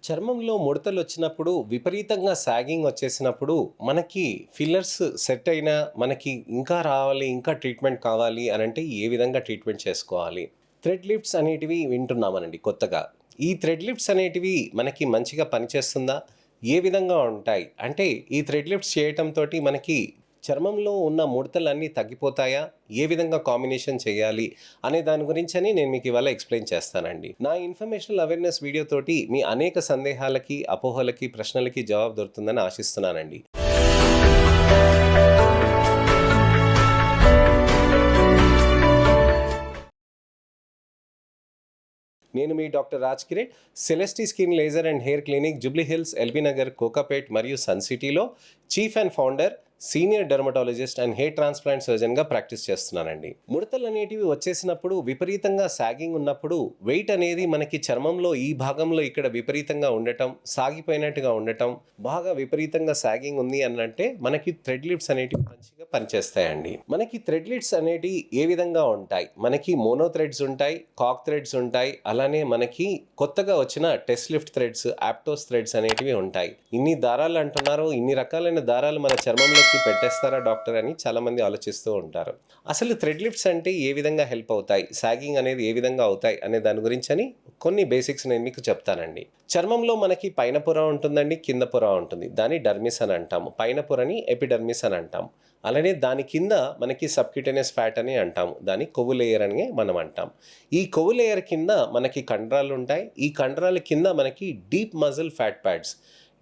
చర్మంలో ముడతలు వచ్చినప్పుడు విపరీతంగా సాగింగ్ వచ్చేసినప్పుడు మనకి ఫిల్లర్స్ సెట్ అయినా మనకి ఇంకా రావాలి ఇంకా ట్రీట్మెంట్ కావాలి అని అంటే ఏ విధంగా ట్రీట్మెంట్ చేసుకోవాలి. థ్రెడ్ లిఫ్ట్స్ అనేటివి వింటున్నామనండి కొత్తగా. ఈ థ్రెడ్ లిఫ్ట్స్ అనేటివి మనకి మంచిగా పనిచేస్తుందా? ఏ విధంగా ఉంటాయి అంటే ఈ థ్రెడ్ లిఫ్ట్స్ చేయటంతో మనకి చర్మంలో ఉన్న ముడతలన్నీ తగ్గిపోతాయా? ఏ విధంగా కాంబినేషన్ చేయాలి అనే దాని గురించని నేను మీకు ఇవాళ ఎక్స్ప్లెయిన్ చేస్తానండి. నా ఇన్ఫర్మేషనల్ అవేర్నెస్ వీడియోతోటి మీ అనేక సందేహాలకి, అపోహలకి, ప్రశ్నలకి జవాబు దొరుకుతుందని ఆశిస్తున్నానండి. నేను మీ doctor Raj Kiret, Celesty skin laser and hair clinic, Jubilee Hills, LB Nagar, Kokapet మరియు సన్ సిటీలో chief and founder, senior dermatologist and hair transplant సర్జన్గా ప్రాక్టీస్ చేస్తున్నానండి. ముడతలు అనేటివి వచ్చేసినప్పుడు విపరీతంగా సాగింగ్ ఉన్నప్పుడు వెయిట్ అనేది మనకి చర్మంలో ఈ భాగంలో ఇక్కడ విపరీతంగా ఉండటం, సాగిపోయినట్టుగా ఉండటం, బాగా విపరీతంగా సాగింగ్ ఉంది అనంటే మనకి థ్రెడ్ లిఫ్ట్స్ అనేటివి మంచిగా పనిచేస్తాయండి. మనకి థ్రెడ్ లిఫ్ట్స్ అనేటివి ఏ విధంగా ఉంటాయి? మనకి మోనో థ్రెడ్స్ ఉంటాయి, కాక్ థ్రెడ్స్ ఉంటాయి, అలానే మనకి కొత్తగా వచ్చిన టెస్ట్ లిఫ్ట్ థ్రెడ్స్, ఆప్టోస్ థ్రెడ్స్ అనేటివి ఉంటాయి. ఇన్ని దారాలు అంటున్నారు, ఇన్ని రకాలైన దారాలు మన చర్మంలో పెట్టేస్తారా డాక్టర్ అని చాలా మంది ఆలోచిస్తూ ఉంటారు. అసలు థ్రెడ్ లిఫ్ట్స్ అంటే ఏ విధంగా హెల్ప్ అవుతాయి, సాగింగ్ అనేది ఏ విధంగా అవుతాయి అనే దాని గురించి అని కొన్ని బేసిక్స్ నేను మీకు చెప్తానండి. చర్మంలో మనకి పైన పొర ఉంటుందండి, కింద పొర ఉంటుంది. దాన్ని డర్మిస్ అని అంటాము. పైన పొరని ఎపిడర్మిస్ అని అంటాం. అలానే దాని కింద మనకి సబ్క్యూటేనియస్ ఫ్యాట్ అని అంటాము. దాన్ని కొవ్వు లేయర్ అని మనం అంటాం. ఈ కొవ్వు లేయర్ కింద మనకి కండరాలు ఉంటాయి. ఈ కండరాల కింద మనకి deep muscle fat pads,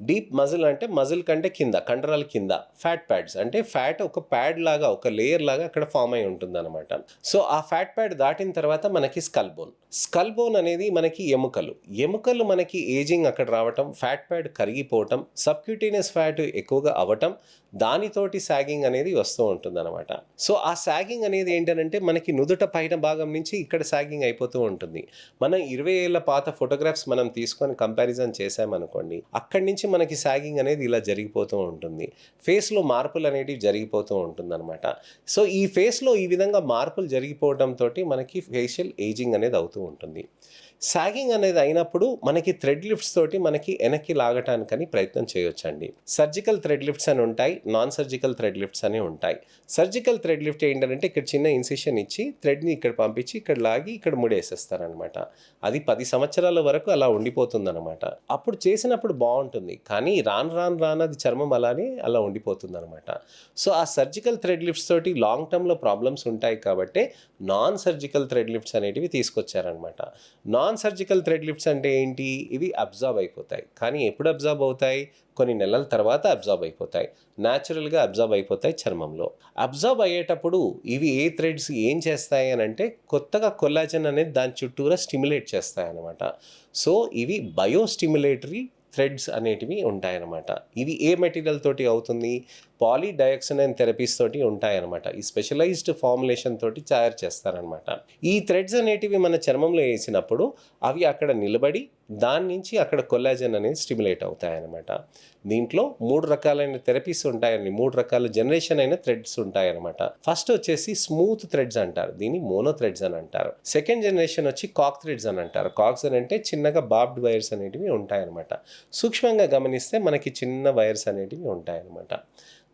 deep muscle అంటే మజిల్ కంటే కింద, కండరాల కింద ఫ్యాట్ ప్యాడ్స్ అంటే ఫ్యాట్ ఒక ప్యాడ్ లాగా, ఒక లేయర్ లాగా అక్కడ ఫామ్ అయి ఉంటుంది అనమాట. సో ఆ ఫ్యాట్ ప్యాడ్ దాటిన తర్వాత మనకి స్కల్ బోన్. స్కల్ బోన్ అనేది మనకి ఎముకలు మనకి ఏజింగ్ అక్కడ రావటం, ఫ్యాట్ ప్యాడ్ కరిగిపోవటం, సబ్క్యూటేనియస్ ఫ్యాట్ ఎక్కువగా అవ్వటం, దానితోటి సాగింగ్ అనేది వస్తూ ఉంటుంది అనమాట. సో ఆ సాగింగ్ అనేది ఏంటంటే మనకి నుదుట పైన భాగం నుంచి ఇక్కడ సాగింగ్ అయిపోతూ ఉంటుంది. మనం 20 ఏళ్ళ పాత ఫోటోగ్రాఫ్స్ మనం తీసుకొని కంపారిజన్ చేసామనుకోండి, అక్కడి నుంచి మనకి సాగింగ్ అనేది ఇలా జరిగిపోతూ ఉంటుంది. ఫేస్లో మార్పులు అనేటివి జరిగిపోతూ ఉంటుంది అనమాట. సో ఈ ఫేస్లో ఈ విధంగా మార్పులు జరిగిపోవడంతో మనకి ఫేషియల్ ఏజింగ్ అనేది అవుతూ ఉంటుంది. సాగింగ్ అనేది అయినప్పుడు మనకి థ్రెడ్ లిఫ్ట్స్ తోటి మనకి వెనక్కి లాగటానికని ప్రయత్నం చేయొచ్చండి. సర్జికల్ థ్రెడ్ లిఫ్ట్స్ అని ఉంటాయి, నాన్ సర్జికల్ థ్రెడ్ లిఫ్ట్స్ అని ఉంటాయి. సర్జికల్ థ్రెడ్ లిఫ్ట్ ఏంటంటే ఇక్కడ చిన్న ఇన్సిషన్ ఇచ్చి థ్రెడ్ని ఇక్కడ పంపించి ఇక్కడ లాగి ఇక్కడ ముడేసేస్తారనమాట. అది 10 సంవత్సరాల వరకు అలా ఉండిపోతుందన్నమాట. అప్పుడు చేసినప్పుడు బాగుంటుంది, కానీ రాను అది చర్మం అలానే అలా ఉండిపోతుంది అనమాట. సో ఆ సర్జికల్ థ్రెడ్ లిఫ్ట్స్ తోటి లాంగ్ టర్మ్లో ప్రాబ్లమ్స్ ఉంటాయి కాబట్టి నాన్ సర్జికల్ థ్రెడ్ లిఫ్ట్స్ అనేటివి తీసుకొచ్చారనమాట. నాన్ సర్జికల్ థ్రెడ్ లిఫ్ట్స్ అంటే ఏంటి? ఇవి అబ్జార్బ్ అయిపోతాయి. కానీ ఎప్పుడు అబ్జార్బ్ అవుతాయి? కొన్ని నెలల తర్వాత అబ్జార్బ్ అయిపోతాయి. న్యాచురల్గా అబ్జార్బ్ అయిపోతాయి చర్మంలో. అబ్జార్బ్ అయ్యేటప్పుడు ఇవి ఏ థ్రెడ్స్ ఏం చేస్తాయి అని అంటే కొత్తగా కొల్లాజన్ అనేది దాని చుట్టూరా స్టిమ్యులేట్ చేస్తాయి అన్నమాట. సో ఇవి బయోస్టిమ్యులేటరీ థ్రెడ్స్ అనేటివి ఉంటాయన్నమాట. ఇవి ఏ మెటీరియల్ తోటి అవుతుంది? పాలీడయాక్సినైన్ థెరపీస్ తోటి ఉంటాయన్నమాట. ఈ స్పెషలైజ్డ్ ఫార్ములేషన్ తోటి తయారు చేస్తారనమాట. ఈ థ్రెడ్స్ అనేటివి మన చర్మంలో వేసినప్పుడు అవి అక్కడ నిలబడి దాని నుంచి అక్కడ కొల్లాజన్ అనేది స్టిమ్యులేట్ అవుతాయన్నమాట. దీంట్లో 3 రకాలైన థెరపీస్ ఉంటాయండి. 3 రకాల జనరేషన్ అయిన థ్రెడ్స్ ఉంటాయన్నమాట. ఫస్ట్ వచ్చేసి స్మూత్ థ్రెడ్స్ అంటారు, దీన్ని మోనో థ్రెడ్స్ అని అంటారు. సెకండ్ జనరేషన్ వచ్చి కాక్ థ్రెడ్స్ అని అంటారు. కాక్స్ అని అంటే చిన్నగా బాబ్డ్ వైర్స్ అనేటివి ఉంటాయన్నమాట. సూక్ష్మంగా గమనిస్తే మనకి చిన్న వైర్స్ అనేటివి ఉంటాయన్నమాట.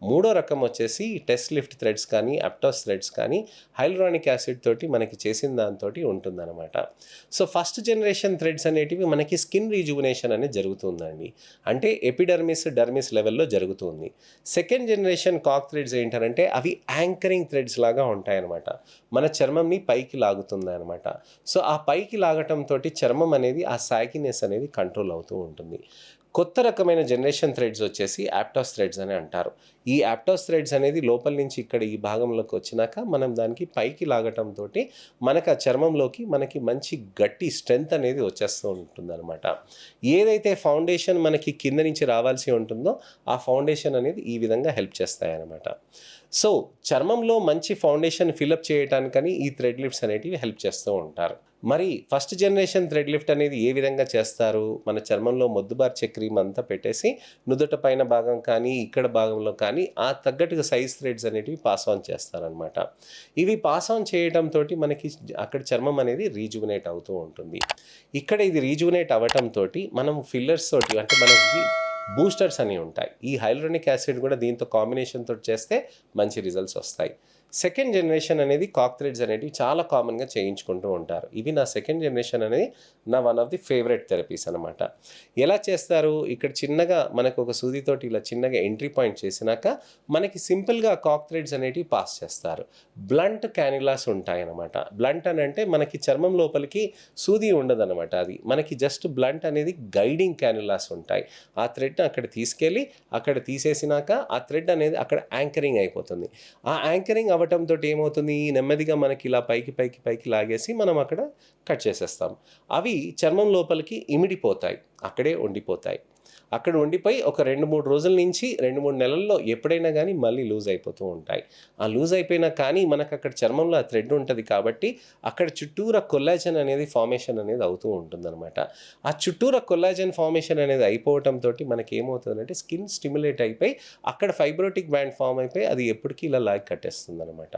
మూడో రకం వచ్చేసి టెస్ట్ లిఫ్ట్ థ్రెడ్స్ కానీ అప్టాస్ థ్రెడ్స్ కానీ హైలూరానిక్ యాసిడ్ తోటి మనకి చేసిన దాంతో ఉంటుందన్నమాట. సో ఫస్ట్ జనరేషన్ థ్రెడ్స్ అనేటివి మనకి స్కిన్ రీజువినేషన్ అనేది జరుగుతుందండి. అంటే ఎపిడర్మిస్, డర్మిస్ లెవెల్లో జరుగుతుంది. సెకండ్ జనరేషన్ కాక్ థ్రెడ్స్ ఏంటంటే అవి యాంకరింగ్ థ్రెడ్స్ లాగా ఉంటాయన్నమాట. మన చర్మంని పైకి లాగుతుంది అనమాట. సో ఆ పైకి లాగటంతో చర్మం అనేది ఆ సాగినెస్ అనేది కంట్రోల్ అవుతూ ఉంటుంది. కొత్త రకమైన జనరేషన్ థ్రెడ్స్ వచ్చేసి ఆప్టాస్ థ్రెడ్స్ అని అంటారు. ఈ ఆప్టాస్ థ్రెడ్స్ అనేది లోపల నుంచి ఇక్కడ ఈ భాగంలోకి వచ్చినాక మనం దానికి పైకి లాగటంతో మనకు ఆ చర్మంలోకి మనకి మంచి గట్టి స్ట్రెంగ్త్ అనేది వచ్చేస్తూ ఉంటుందన్నమాట. ఏదైతే ఫౌండేషన్ మనకి కింద నుంచి రావాల్సి ఉంటుందో ఆ ఫౌండేషన్ అనేది ఈ విధంగా హెల్ప్ చేస్తాయన్నమాట. సో చర్మంలో మంచి ఫౌండేషన్ ఫిలప్ చేయడానికని ఈ థ్రెడ్ లిఫ్ట్స్ అనేటివి హెల్ప్ చేస్తూ ఉంటారు. మరి ఫస్ట్ జనరేషన్ థ్రెడ్ లిఫ్ట్ అనేది ఏ విధంగా చేస్తారు? మన చర్మంలో మొద్దుబార్చే క్రీమ్ అంతా పెట్టేసి నుదుట పైన భాగం కానీ, ఇక్కడ భాగంలో కానీ ఆ తగ్గట్టుగా సైజ్ థ్రెడ్స్ అనేటివి పాస్ ఆన్ చేస్తారనమాట. ఇవి పాస్ ఆన్ చేయడంతో మనకి అక్కడ చర్మం అనేది రీజువనేట్ అవుతూ ఉంటుంది. ఇక్కడ ఇది రీజువనేట్ అవ్వటంతో మనం ఫిల్లర్స్ తోటి అంటే మనకి బూస్టర్స్ అని ఉంటాయి. ఈ హైలూరోనిక్ యాసిడ్ కూడా దీంతో కాంబినేషన్ తోటి చేస్తే మంచి రిజల్ట్స్ వస్తాయి. సెకండ్ జనరేషన్ అనేది కాక్ థ్రెడ్స్ అనేవి చాలా కామన్గా చేయించుకుంటూ ఉంటారు. ఇవి నా సెకండ్ జనరేషన్ అనేది నా one of the favourite therapies అనమాట. ఎలా చేస్తారు? ఇక్కడ చిన్నగా మనకు ఒక సూదితోటి ఇలా చిన్నగా ఎంట్రీ పాయింట్ చేసినాక మనకి సింపుల్గా కాక్ థ్రెడ్స్ అనేటివి పాస్ చేస్తారు. బ్లంట్ క్యాన్యులాస్ ఉంటాయన్నమాట. బ్లంట్ అని అంటే మనకి చర్మం లోపలికి సూది ఉండదన్నమాట. అది మనకి జస్ట్ బ్లంట్ అనేది గైడింగ్ క్యాన్యులాస్ ఉంటాయి. ఆ థ్రెడ్ అక్కడ తీసుకెళ్ళి అక్కడ తీసేసినాక ఆ థ్రెడ్ అనేది అక్కడ యాంకరింగ్ అయిపోతుంది. ఆ యాంకరింగ్ అవ్వటంతో ఏమవుతుంది? నెమ్మదిగా మనకి ఇలా పైకి లాగేసి మనం అక్కడ కట్ చేసేస్తాం. అవి చర్మం లోపలికి ఇమిడిపోతాయి, అక్కడే ఉండిపోతాయి. అక్కడ ఉండిపోయి ఒక 2-3 రోజుల నుంచి 2-3 నెలల్లో ఎప్పుడైనా కానీ మళ్ళీ లూజ్ అయిపోతూ ఉంటాయి. ఆ లూజ్ అయిపోయినా కానీ మనకు అక్కడ చర్మంలో ఆ థ్రెడ్ ఉంటుంది కాబట్టి అక్కడ చుట్టూరా కొల్లాజన్ అనేది ఫార్మేషన్ అనేది అవుతూ ఉంటుందన్నమాట. ఆ చుట్టూరా కొల్లాజన్ ఫార్మేషన్ అనేది అయిపోవడంతో మనకి ఏమవుతుందంటే స్కిన్ స్టిమ్యులేట్ అయిపోయి అక్కడ ఫైబ్రోటిక్ బ్యాండ్ ఫామ్ అయిపోయి అది ఎప్పటికీ ఇలా లాగి కట్టేస్తుంది అనమాట.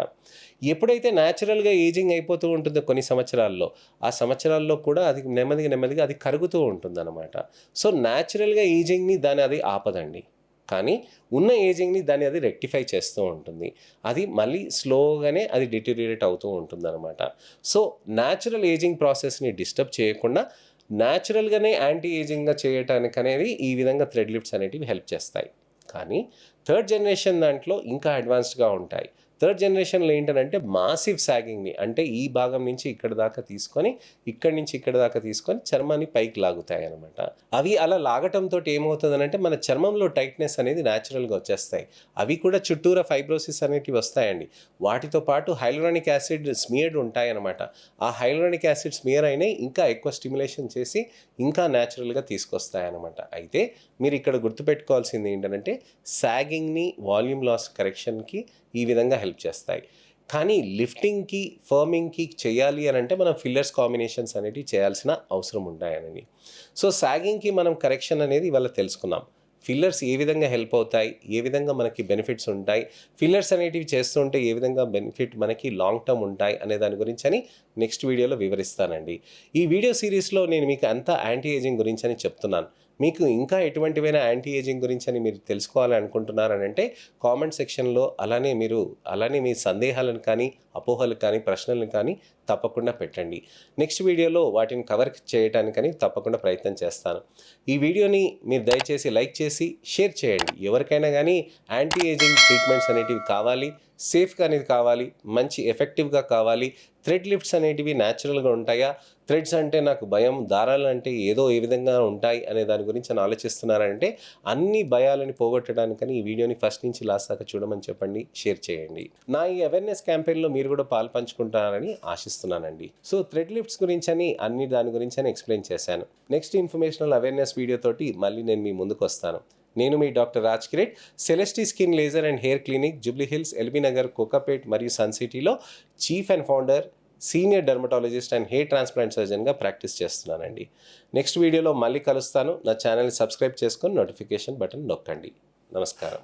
ఎప్పుడైతే న్యాచురల్గా ఏజింగ్ అయిపోతూ ఉంటుందో కొన్ని సంవత్సరాల్లో, ఆ సంవత్సరాల్లో కూడా అది నెమ్మదిగా అది కరుగుతూ ఉంటుందన్నమాట. సో న్యాచురల్గా ఏజింగ్ని దాన్ని అది ఆపదండి, కానీ ఉన్న ఏజింగ్ని దాన్ని అది రెక్టిఫై చేస్తూ ఉంటుంది. అది మళ్ళీ స్లోగానే అది డిటీరియేట్ అవుతూ ఉంటుంది అనమాట. సో న్యాచురల్ ఏజింగ్ ప్రాసెస్ని డిస్టర్బ్ చేయకుండా న్యాచురల్గానే యాంటీ ఏజింగ్గా చేయటానికి అనేది ఈ విధంగా థ్రెడ్ లిఫ్ట్స్ అనేటివి హెల్ప్ చేస్తాయి. కానీ థర్డ్ జనరేషన్ దాంట్లో ఇంకా అడ్వాన్స్డ్గా ఉంటాయి. థర్డ్ జనరేషన్లో ఏంటంటే మాసివ్ సాగింగ్ని అంటే ఈ భాగం నుంచి ఇక్కడ దాకా తీసుకొని ఇక్కడి నుంచి ఇక్కడ దాకా తీసుకొని చర్మాన్ని పైకి లాగుతాయి అనమాట. అవి అలా లాగటంతో ఏమవుతుందనంటే మన చర్మంలో టైట్నెస్ అనేది న్యాచురల్గా వచ్చేస్తాయి. అవి కూడా చుట్టూరా ఫైబ్రోసిస్ అనేటివి వస్తాయండి. వాటితో పాటు హైలూరోనిక్ యాసిడ్ స్మియర్డ్ ఉంటాయి అనమాట. ఆ హైలూరోనిక్ యాసిడ్ స్మియర్ అయినాయి ఇంకా ఎక్కువ స్టిమ్యులేషన్ చేసి ఇంకా న్యాచురల్గా తీసుకొస్తాయి అనమాట. అయితే మీరు ఇక్కడ గుర్తుపెట్టుకోవాల్సింది ఏంటంటే సాగింగ్ని వాల్యూమ్ లాస్ కరెక్షన్కి ఈ విధంగా హెల్ప్ చేస్తాయి. కానీ లిఫ్టింగ్కి ఫర్మింగ్కి చేయాలి అని అంటే మనం ఫిల్లర్స్ కాంబినేషన్స్ అనేవి చేయాల్సిన అవసరం ఉంటాయని. సో సాగింగ్కి మనం కరెక్షన్ అనేది ఇవాళ తెలుసుకున్నాం. ఫిల్లర్స్ ఏ విధంగా హెల్ప్ అవుతాయి, ఏ విధంగా మనకి బెనిఫిట్స్ ఉంటాయి, ఫిల్లర్స్ అనేటివి చేస్తుంటే ఏ విధంగా బెనిఫిట్ మనకి లాంగ్ టర్మ్ ఉంటాయి అనే దాని గురించి అని నెక్స్ట్ వీడియోలో వివరిస్తానండి. ఈ వీడియో సిరీస్లో నేను మీకు అంతా యాంటీ ఏజింగ్ గురించి అని చెప్తున్నాను. మీకు ఇంకా ఎటువంటివైనా యాంటీ ఏజింగ్ గురించి అని మీరు తెలుసుకోవాలని అనుకుంటున్నారని అంటే కామెంట్ సెక్షన్లో అలానే మీ సందేహాలను కానీ అపోహలు కానీ ప్రశ్నలను కానీ తప్పకుండా పెట్టండి. నెక్స్ట్ వీడియోలో వాటిని కవర్ చేయడానికని తప్పకుండా ప్రయత్నం చేస్తాను. ఈ వీడియోని మీరు దయచేసి లైక్ చేసి షేర్ చేయండి. ఎవరికైనా కానీ యాంటీ ఏజింగ్ ట్రీట్మెంట్స్ అనేటివి కావాలి, సేఫ్గా అనేది కావాలి, మంచి ఎఫెక్టివ్గా కావాలి, థ్రెడ్ లిఫ్ట్స్ అనేటివి న్యాచురల్గా ఉంటాయా, థ్రెడ్స్ అంటే నాకు భయం, దారాలు అంటే ఏదో ఏ విధంగా ఉంటాయి అనే దాని గురించి అని ఆలోచిస్తున్నారంటే అన్ని భయాలని పోగొట్టడానికని ఈ వీడియోని ఫస్ట్ నుంచి లాస్ట్ దాకా చూడమని చెప్పండి, షేర్ చేయండి. నా ఈ అవేర్నెస్ క్యాంపెయిన్లో మీరు కూడా పాలు పంచుకుంటారని ఆశిస్తున్నానండి. సో థ్రెడ్ లిఫ్ట్స్ గురించి అని దాని గురించి అని ఎక్స్ప్లెయిన్ చేశాను. నెక్స్ట్ ఇన్ఫర్మేషనల్ అవేర్నెస్ వీడియోతోటి మళ్ళీ నేను మీ ముందుకు వస్తాను. నేను మీ doctor Raj Kiret, Celesty skin laser and hair clinic, Jubilee Hills, LB Nagar, Kokapet మరియు సన్ సిటీలో chief and founder, senior dermatologist and hair transplant సర్జన్గా ప్రాక్టీస్ చేస్తున్నానండి. నెక్స్ట్ వీడియోలో మళ్ళీ కలుస్తాను. నా ఛానల్ని సబ్స్క్రైబ్ చేసుకొని నోటిఫికేషన్ బటన్ నొక్కండి. నమస్కారం.